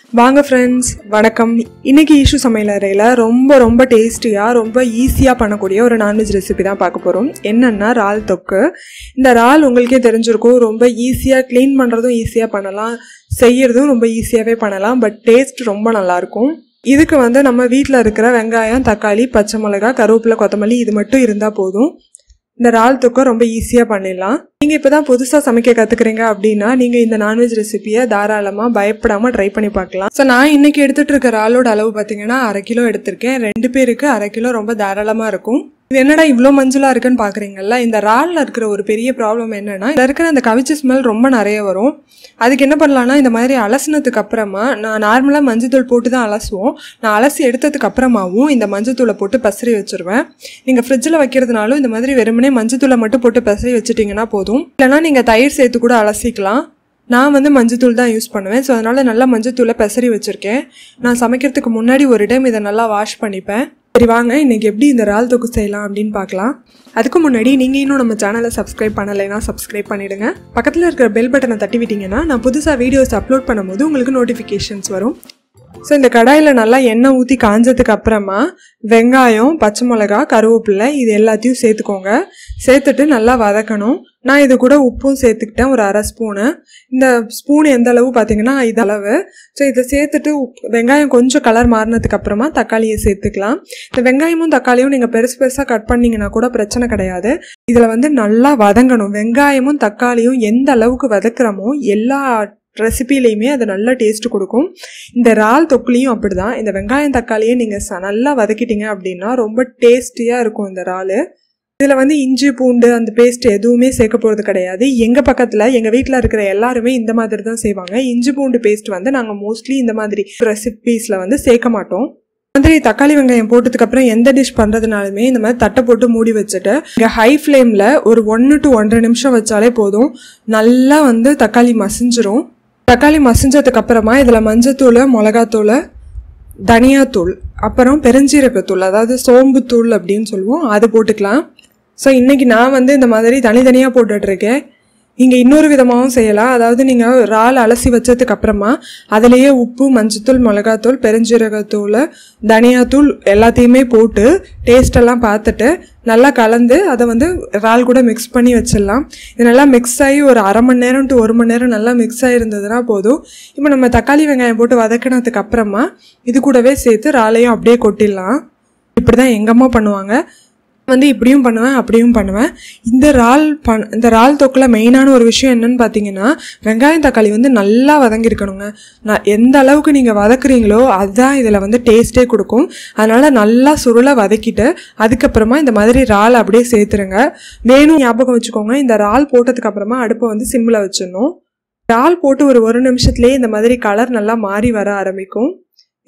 வாங்க ஃப்ரெண்ட்ஸ், வணக்கம். இன்னைக்கு இஷு சமையலறையில் ரொம்ப டேஸ்டியாக ரொம்ப ஈஸியாக பண்ணக்கூடிய ஒரு நான்வெஜ் ரெசிபி தான் பார்க்க போகிறோம். என்னென்னா இறால் தொக்கு. இந்த இறால் உங்களுக்கே தெரிஞ்சிருக்கும், ரொம்ப ஈஸியாக க்ளீன் பண்ணுறதும் ஈஸியாக பண்ணலாம், செய்யறதும் ரொம்ப ஈஸியாகவே பண்ணலாம். பட் டேஸ்ட் ரொம்ப நல்லாயிருக்கும். இதுக்கு நம்ம வீட்டில் இருக்கிற வெங்காயம், தக்காளி, பச்சை மிளகாய், கருவேப்பிலை, கொத்தமல்லி இது மட்டும் இருந்தால் போதும். இந்த இறால் தொக்கை ரொம்ப ஈஸியாக பண்ணிடலாம். நீங்கள் இப்போ தான் புதுசாக சமைக்க கற்றுக்குறீங்க அப்படின்னா நீங்கள் இந்த நான்வெஜ் ரெசிபியை தாராளமாக பயப்படாமல் ட்ரை பண்ணி பார்க்கலாம். ஸோ நான் இன்றைக்கி எடுத்துகிட்டு இருக்க இறாலோட அளவு பார்த்தீங்கன்னா 1/2 கிலோ எடுத்திருக்கேன். 2 பேருக்கு 1/2 கிலோ ரொம்ப தாராளமாக இருக்கும். இது என்னடா இவ்வளோ மஞ்சளாக இருக்குன்னு பார்க்குறீங்கல்ல, இந்த இறாலில் இருக்கிற ஒரு பெரிய ப்ராப்ளம் என்னென்னா, இதில் இருக்கிற அந்த கவிச்சி ஸ்மெல் ரொம்ப நிறைய வரும். அதுக்கு என்ன பண்ணலான்னா, இந்த மாதிரி அலசினதுக்கு அப்புறமா, நான் நார்மலாக மஞ்சத்தூள் போட்டு தான் அலசுவோம். நான் அலசி எடுத்ததுக்கு அப்புறமாவும் இந்த மஞ்சத்தூளை போட்டு பசறி வச்சுருவேன். நீங்கள் ஃப்ரிட்ஜில் வைக்கிறதுனாலும் இந்த மாதிரி வெறுமனே மஞ்சத்தூளை மட்டும் போட்டு பசறி வச்சுட்டிங்கன்னா போதும். இல்லைனா நீங்கள் தயிர் சேர்த்து கூட அலசிக்கலாம். நான் மஞ்சத்தூள் தான் யூஸ் பண்ணுவேன். ஸோ அதனால் நல்லா மஞ்சத்தூளை பசறி வச்சுருக்கேன். நான் சமைக்கிறதுக்கு முன்னாடி ஒரு டைம் இதை நல்லா வாஷ் பண்ணிப்பேன். சரி வாங்க, இன்றைக்கி எப்படி இந்த இறால் தொக்கு செய்யலாம் அப்படின்னு பார்க்கலாம். அதுக்கு முன்னாடி நீங்கள் இன்னும் நம்ம சேனலை சப்ஸ்கிரைப் பண்ணலைன்னா சப்ஸ்கிரைப் பண்ணிவிடுங்க. பக்கத்தில் இருக்கிற பெல் பட்டனை தட்டி விட்டிங்கன்னா நான் புதுசாக வீடியோஸ் அப்லோட் பண்ணும்போது உங்களுக்கு நோட்டிஃபிகேஷன்ஸ் வரும். ஸோ இந்த கடாயில் நல்லா எண்ணெய் ஊற்றி காஞ்சதுக்கு அப்புறமா வெங்காயம், பச்சை மிளகா, கருவேப்பிலை இது எல்லாத்தையும் சேர்த்துக்கோங்க. சேர்த்துட்டு நல்லா வதக்கணும். நான் இது கூட உப்பும் சேர்த்துக்கிட்டேன், ஒரு 1/2 ஸ்பூனு. இந்த ஸ்பூன் எந்த அளவு பார்த்தீங்கன்னா இது அளவு. ஸோ இதை சேர்த்துட்டு வெங்காயம் கொஞ்சம் கலர் மாறினதுக்கு அப்புறமா தக்காளியை சேர்த்துக்கலாம். இந்த வெங்காயமும் தக்காளியும் நீங்கள் பெருசாக கட் பண்ணிங்கன்னா கூட பிரச்சனை கிடையாது. இதில் நல்லா வதங்கணும். வெங்காயமும் தக்காளியும் எந்த அளவுக்கு வதக்குறோமோ எல்லா ரெசிபிலையுமே அது நல்ல டேஸ்ட் கொடுக்கும். இந்த இறால் தொக்குலையும் அப்படி தான். இந்த வெங்காயம் தக்காளியை நீங்கள் நல்லா வதக்கிட்டீங்க அப்படின்னா ரொம்ப டேஸ்டியாக இருக்கும் இந்த இறால். இதில் இஞ்சி பூண்டு அந்த பேஸ்ட் எதுவுமே சேர்க்க போகிறது கிடையாது. எங்கள் பக்கத்தில் எங்கள் வீட்டில் இருக்கிற எல்லாருமே இந்த மாதிரி தான் செய்வாங்க. இஞ்சி பூண்டு பேஸ்ட் நாங்கள் மோஸ்ட்லி இந்த மாதிரி ரெசிபீஸில் சேர்க்க மாட்டோம். மாதிரி தக்காளி வெங்காயம் போட்டதுக்கப்புறம் எந்த டிஷ் பண்ணுறதுனாலுமே இந்த மாதிரி தட்டை போட்டு மூடி வச்சுட்டு இங்கே ஹை ஃப்ளேமில் ஒரு 1 to 1.5 நிமிஷம் வச்சாலே போதும். நல்லா தக்காளி மசிஞ்சிரும். தக்காளி மசிஞ்சதுக்கப்புறமா இதில் மஞ்சத்தூள், மிளகாத்தூள், தனியாத்தூள், அப்புறம் பெருஞ்சீரகத்தூள், அதாவது சோம்புத்தூள் அப்படின்னு சொல்லுவோம், அது போட்டுக்கலாம். ஸோ இன்றைக்கி நான் இந்த மாதிரி தனித்தனியாக போட்டுட்ருக்கேன். நீங்கள் இன்னொரு விதமாகவும் செய்யலாம். அதாவது நீங்கள் இறால் அலசி வச்சதுக்கப்புறமா அதிலேயே உப்பு, மஞ்சத்தூள், மிளகாத்தூள், பெருஞ்சீரகத்தூள், தனியாத்தூள் எல்லாத்தையுமே போட்டு டேஸ்டெல்லாம் பார்த்துட்டு நல்லா கலந்து அதை இறால் கூட மிக்ஸ் பண்ணி வச்சிடலாம். இது நல்லா மிக்ஸ் ஆகி ஒரு 1/2 மணி நேரம் to 1 மணி நேரம் நல்லா மிக்ஸ் ஆகிருந்ததுன்னா போதும். இப்போ நம்ம தக்காளி வெங்காயம் போட்டு வதக்கினதுக்கு அப்புறமா இது கூடவே சேர்த்து இறாலையும் அப்படியே கொட்டிடலாம். இப்படி தான் எங்கள் அம்மா பண்ணுவாங்க. இப்படியும் பண்ணுவேன், அப்படியும் பண்ணுவேன். இந்த இறால் தொக்கில் மெயினான ஒரு விஷயம் என்னன்னு பார்த்தீங்கன்னா, வெங்காயம் தக்காளி நல்லா வதங்கியிருக்கணுங்க. எந்த அளவுக்கு நீங்கள் வதக்குறீங்களோ அதுதான் இதில் டேஸ்ட்டே கொடுக்கும். அதனால் நல்லா சுருளை வதக்கிட்டு அதுக்கப்புறமா இந்த மாதிரி இறால் அப்படியே சேர்த்துருங்க. வேணும் ஞாபகம் வச்சுக்கோங்க, இந்த இறால் போட்டதுக்கப்புறமா அடுப்பை சிம்மில் வச்சிடணும். இறால் போட்டு ஒரு நிமிஷத்துலேயே இந்த மாதிரி கலர் நல்லா மாறி வர ஆரம்பிக்கும்.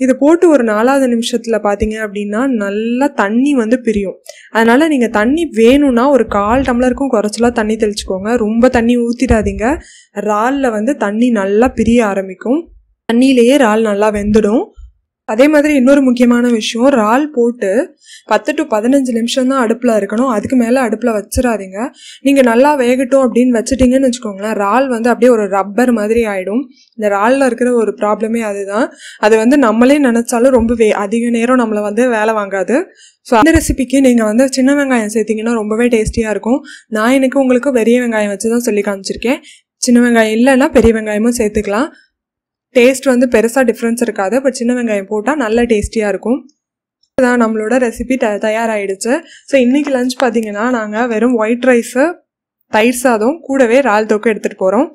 இது போட்டு ஒரு 4வது நிமிஷத்தில் பார்த்தீங்க அப்படின்னா நல்லா தண்ணி பிரியும். அதனால் நீங்கள் தண்ணி வேணும்னா ஒரு 1/4 டம்ளருக்கும் குறைச்சலாக தண்ணி தெளிச்சுக்கோங்க. ரொம்ப தண்ணி ஊற்றிடாதீங்க. இறாலில் தண்ணி நல்லா பிரிய ஆரம்பிக்கும். தண்ணியிலேயே இறால் நல்லா வெந்துடும். அதே மாதிரி இன்னொரு முக்கியமான விஷயம், இறால் போட்டு 10 to 15 நிமிஷம் தான் அடுப்பில் இருக்கணும். அதுக்கு மேலே அடுப்பில் வச்சிடாதீங்க. நீங்கள் நல்லா வேகட்டும் அப்படின்னு வச்சுட்டிங்கன்னு வச்சுக்கோங்களேன், இறால் அப்படியே ஒரு ரப்பர் மாதிரி ஆகிடும். இந்த இறாலில் இருக்கிற ஒரு ப்ராப்ளமே அதுதான். அது நம்மளே நினச்சாலும் ரொம்ப அதிக நேரம் நம்மளை வேலை வாங்காது. ஸோ அந்த ரெசிபிக்கு நீங்கள் சின்ன வெங்காயம் சேர்த்திங்கன்னா ரொம்பவே டேஸ்டியாக இருக்கும். நான் எனக்கு உங்களுக்கு பெரிய வெங்காயம் வச்சு தான் சொல்லி காமிச்சிருக்கேன். சின்ன வெங்காயம் இல்லைன்னா பெரிய வெங்காயமும் சேர்த்துக்கலாம். டேஸ்ட் பெருசாக டிஃப்ரென்ஸ் இருக்காது. பட் சின்ன வெங்காயம் போட்டால் நல்ல டேஸ்டியாக இருக்கும். இதுதான் நம்மளோட ரெசிபி தயாராகிடுச்சு. ஸோ இன்றைக்கி லஞ்ச் பார்த்திங்கன்னா நாங்கள் வெறும் ஒயிட் ரைஸு, தயிர் சாதம் கூடவே இறால் தொக்கை எடுத்துகிட்டு போகிறோம்.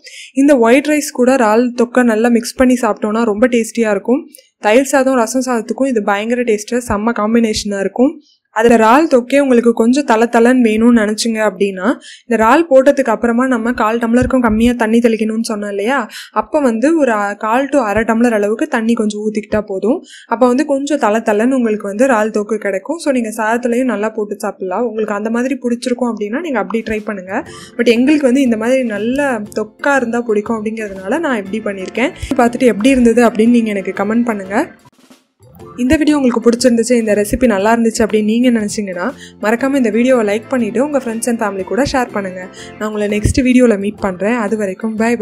இந்த ஒயிட் ரைஸ் கூட இறால் தொக்கை நல்லா மிக்ஸ் பண்ணி சாப்பிட்டோன்னா ரொம்ப டேஸ்டியாக இருக்கும். தயிர் சாதம், ரசம் சாதத்துக்கும் இது பயங்கர டேஸ்ட்டு, செம்ம காம்பினேஷனாக இருக்கும். அதில் இறால் தொக்கே உங்களுக்கு கொஞ்சம் தளன்னு வேணும்னு நினச்சிங்க அப்படின்னா, இந்த இறால் போட்டதுக்கு அப்புறமா நம்ம 1/4 டம்ளருக்கும் கம்மியாக தண்ணி தெளிக்கணும்னு சொன்னோம் இல்லையா, அப்போ ஒரு 1/4 to 1/2 டம்ளர் அளவுக்கு தண்ணி கொஞ்சம் ஊற்றிக்கிட்டா போதும். அப்போ கொஞ்சம் தளன்னு உங்களுக்கு இறால் தொக்கு கிடைக்கும். ஸோ நீங்கள் சாதத்துலையும் நல்லா போட்டு சாப்பிட்லாம். உங்களுக்கு அந்த மாதிரி பிடிச்சிருக்கும் அப்படின்னா நீங்கள் அப்படி ட்ரை பண்ணுங்கள். பட் எங்களுக்கு இந்த மாதிரி நல்ல தொக்காக இருந்தால் பிடிக்கும் அப்படிங்கிறதுனால நான் எப்படி பண்ணியிருக்கேன். பார்த்துட்டு எப்படி இருந்தது அப்படின்னு நீங்கள் எனக்கு கமெண்ட் பண்ணுங்கள். இந்த வீடியோ உங்களுக்கு பிடிச்சிருந்துச்சு, இந்த ரெசிபி நல்லா இருந்துச்சு அப்படின்னு நீங்கள் நினச்சிங்கன்னா மறக்காமல் இந்த வீடியோவை லைக் பண்ணிவிட்டு உங்கள் ஃப்ரெண்ட்ஸ் அண்ட் ஃபேமிலி கூட ஷேர் பண்ணுங்கள். நான் உங்களை நெக்ஸ்ட் வீடியோவில் மீட் பண்ணுறேன். அது வரைக்கும் பை.